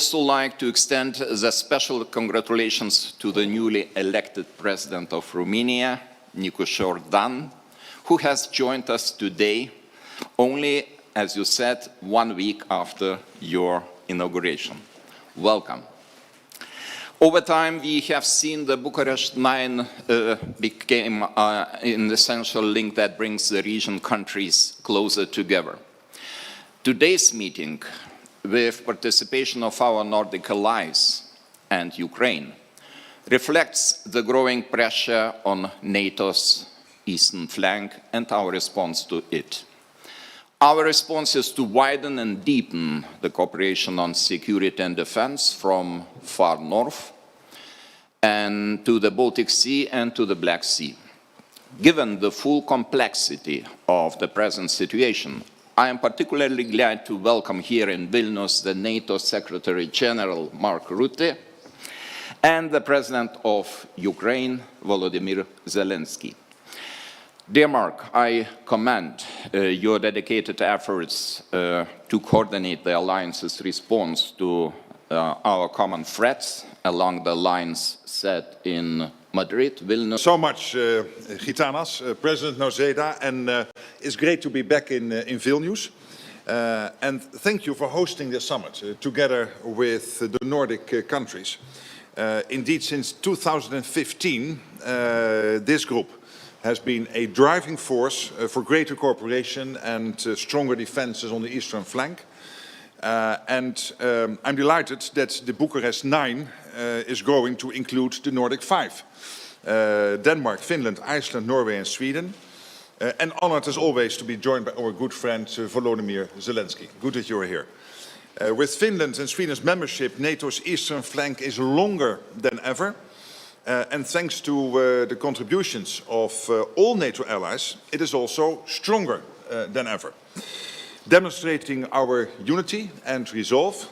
also like to extend the special congratulations to the newly elected President of Romania, Nicu Șordan, who has joined us today only, as you said, 1 week after your inauguration. Welcome. Over time, we have seen the Bucharest 9 became an essential link that brings the region countries closer together. Today's meeting, with participation of our Nordic allies and Ukraine, reflects the growing pressure on NATO's eastern flank and our response to it. Our response is to widen and deepen the cooperation on security and defense from far north and to the Baltic Sea and to the Black Sea. Given the full complexity of the present situation, I am particularly glad to welcome here in Vilnius the NATO Secretary General Mark Rutte and the President of Ukraine, Volodymyr Zelensky. Dear Mark, I commend your dedicated efforts to coordinate the Alliance's response to our common threats along the lines set in Madrid, Vilnius. So much, Gitanas, President Nausėda, and it's great to be back in Vilnius. And thank you for hosting the summit together with the Nordic countries. Indeed, since 2015, this group has been a driving force for greater cooperation and stronger defenses on the eastern flank. I'm delighted that the Bucharest 9 is growing to include the Nordic 5. Denmark, Finland, Iceland, Norway and Sweden. And honored as always to be joined by our good friend Volodymyr Zelensky. Good that you are here. With Finland and Sweden's membership, NATO's eastern flank is longer than ever. And thanks to the contributions of all NATO allies, it is also stronger than ever. Demonstrating our unity and resolve,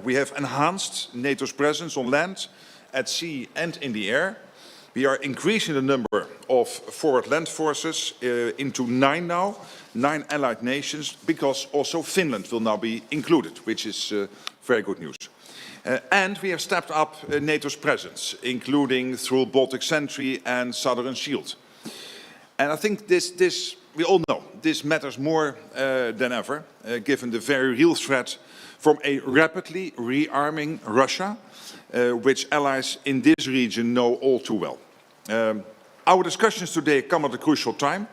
we have enhanced NATO's presence on land, at sea and in the air. We are increasing the number of forward land forces into 9 now, 9 allied nations, because also Finland will now be included, which is very good news. And we have stepped up NATO's presence, including through Baltic Sentry and Southern Shield. And I think this we all know, this matters more than ever, given the very real threat from a rapidly rearming Russia, which allies in this region know all too well. Our discussions today come at a crucial time.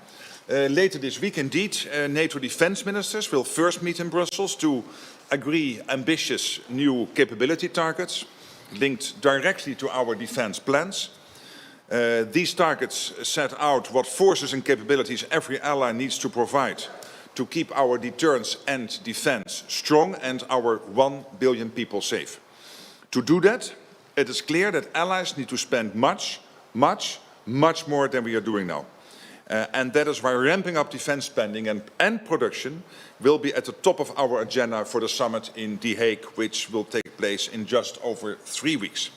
Later this week, indeed, NATO defense ministers will first meet in Brussels to agree ambitious new capability targets linked directly to our defense plans. These targets set out what forces and capabilities every ally needs to provide to keep our deterrence and defense strong and our 1 billion people safe. To do that, it is clear that allies need to spend much more than we are doing now. And that is why ramping up defense spending and production will be at the top of our agenda for the summit in The Hague, which will take place in just over 3 weeks.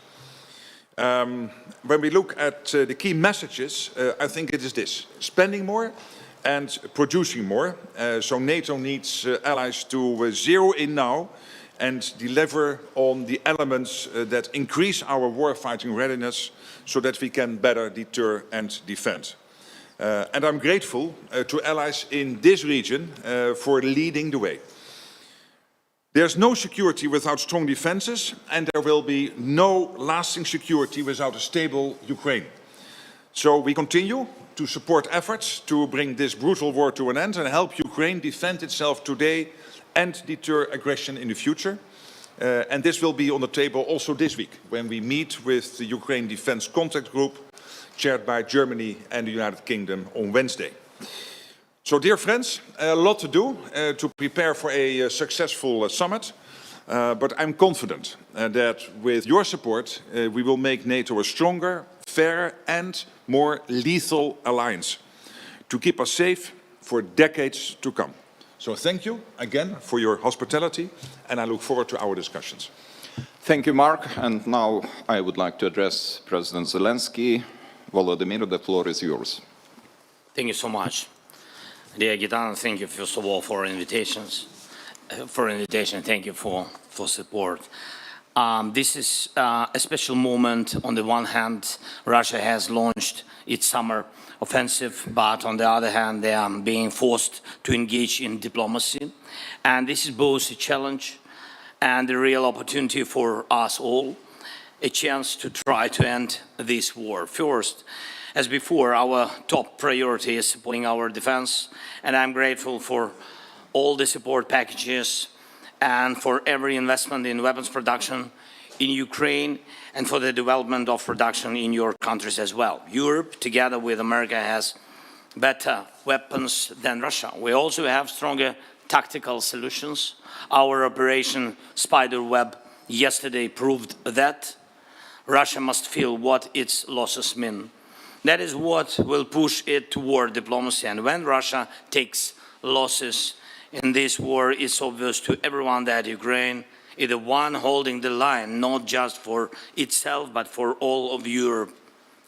When we look at the key messages, I think it is this: spending more and producing more. So NATO needs allies to zero in now and deliver on the elements that increase our warfighting readiness so that we can better deter and defend. And I'm grateful to allies in this region for leading the way. There's no security without strong defenses, and there will be no lasting security without a stable Ukraine. So we continue to support efforts to bring this brutal war to an end and help Ukraine defend itself today and deter aggression in the future. And this will be on the table also this week, when we meet with the Ukraine Defense Contact Group, chaired by Germany and the United Kingdom on Wednesday. So, dear friends, a lot to do to prepare for a successful summit, but I'm confident that with your support we will make NATO a stronger, fairer and more lethal alliance to keep us safe for decades to come. So thank you again for your hospitality, and I look forward to our discussions. Thank you, Mark. And now I would like to address President Zelensky. Volodymyr, the floor is yours. Thank you so much. Dear Gitanas, thank you first of all for invitations. for invitation. Thank you for support. This is a special moment. On the one hand, Russia has launched its summer offensive, but on the other hand, they are being forced to engage in diplomacy. And this is both a challenge and a real opportunity for us all, a chance to try to end this war. First, as before, our top priority is supporting our defense, and I'm grateful for all the support packages and for every investment in weapons production in Ukraine and for the development of production in your countries as well. Europe, together with America, has better weapons than Russia. We also have stronger tactical solutions. Our Operation Spiderweb yesterday proved that. Russia must feel what its losses mean. That is what will push it toward diplomacy. And when Russia takes losses in this war, it's obvious to everyone that Ukraine is the one holding the line, not just for itself, but for all of Europe.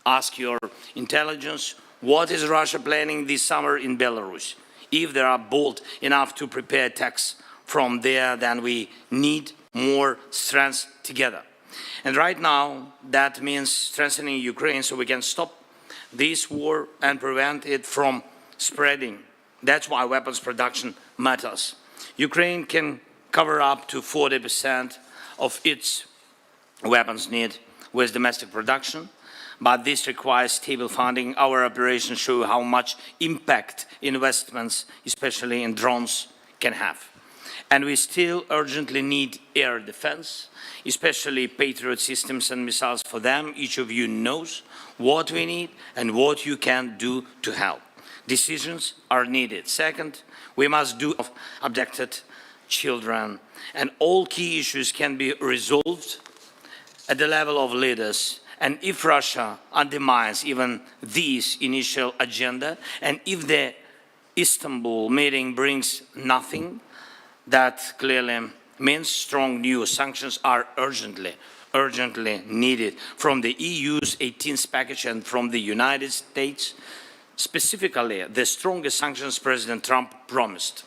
Ask your intelligence, what is Russia planning this summer in Belarus? If they are bold enough to prepare attacks from there, then we need more strength together. And right now, that means strengthening Ukraine so we can stop this war and prevent it from spreading. That's why weapons production matters. Ukraine can cover up to 40% of its weapons need with domestic production, but this requires stable funding. Our operations show how much impact investments, especially in drones, can have. And we still urgently need air defense, especially Patriot systems and missiles for them. Each of you knows what we need and what you can do to help. Decisions are needed. Second, we must do abducted children, and all key issues can be resolved at the level of leaders. And if Russia undermines even this initial agenda, and if the Istanbul meeting brings nothing, that clearly means strong new sanctions are urgently needed from the EU's 18th package and from the United States, specifically the strongest sanctions President Trump promised.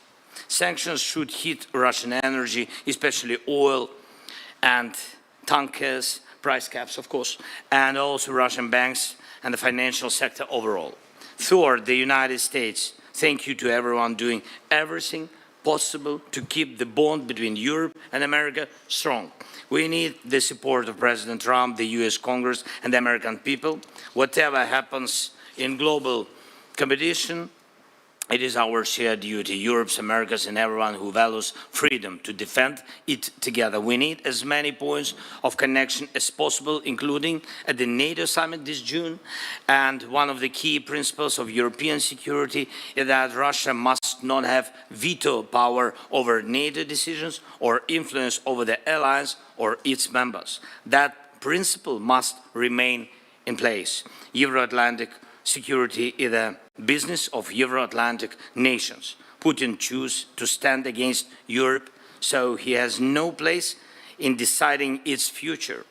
Sanctions should hit Russian energy, especially oil and tankers, price caps, of course, and also Russian banks and the financial sector overall. Third, the United States. Thank you to everyone doing everything possible to keep the bond between Europe and America strong. We need the support of President Trump, the US Congress, and the American people. Whatever happens in global competition, it is our shared duty, Europe's, America's, and everyone who values freedom, to defend it together. We need as many points of connection as possible, including at the NATO summit this June. And one of the key principles of European security is that Russia must not have veto power over NATO decisions or influence over the alliance or its members. That principle must remain in place. Euro-Atlantic security is a business of Euro-Atlantic nations. Putin chose to stand against Europe, so he has no place in deciding its future.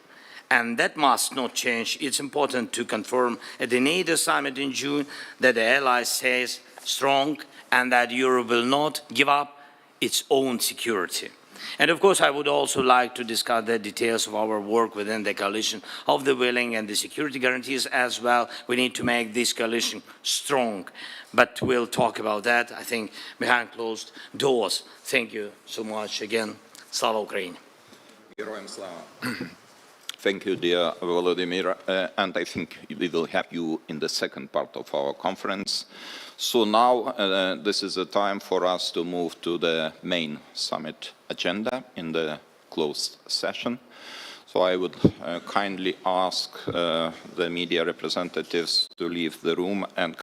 And that must not change. It's important to confirm at the NATO summit in June that the allies stays strong and that Europe will not give up its own security. And of course, I would also like to discuss the details of our work within the coalition of the willing and the security guarantees as well. We need to make this coalition strong, but we'll talk about that, I think, behind closed doors. Thank you so much again. Slava Ukraini. Героям слава. Thank you, dear Volodymyr, and I think we will have you in the second part of our conference. So now this is the time for us to move to the main summit agenda in the closed session. So I would kindly ask the media representatives to leave the room and